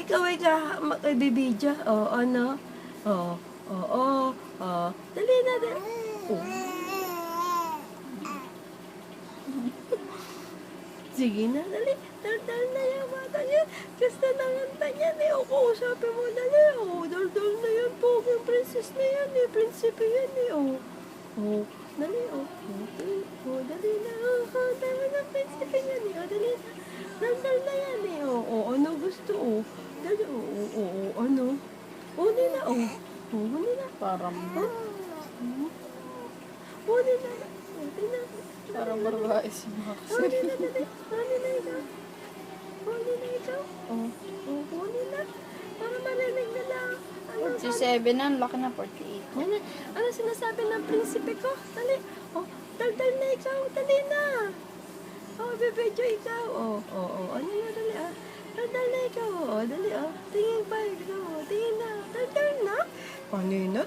ikaw ay bibidya. O, ano? O, o. Dali na, dali. Oh. Sige na, dali. Dal na yan, bata yan. Gusto na kanta yan eh. O, kausapin mo, dali. O, dal na yan po. Yung princess na yan eh. Prinsipe yan eh. O, dali. O, dali na. O, dali na, prinsipe yan eh. O, dali na. Dal na yan eh. O, ano gusto? O, dali. O, ano? O, dali na. O, dali na. Parang, O, dali na. O, dali na. parang babae si Max. Huli na, dali. Huli na ikaw. Huli na ikaw. Huli na. Para marinig na lang. Ano 47 na, ang laki na 48. ano sinasabi ng prinsipe ko? Dali. Dal na ikaw. Dali na. Bebedyo ikaw. Ano na, dali Dal na ikaw. Dali Tingin pa ikaw. Tingin na. Dal na. Kanina.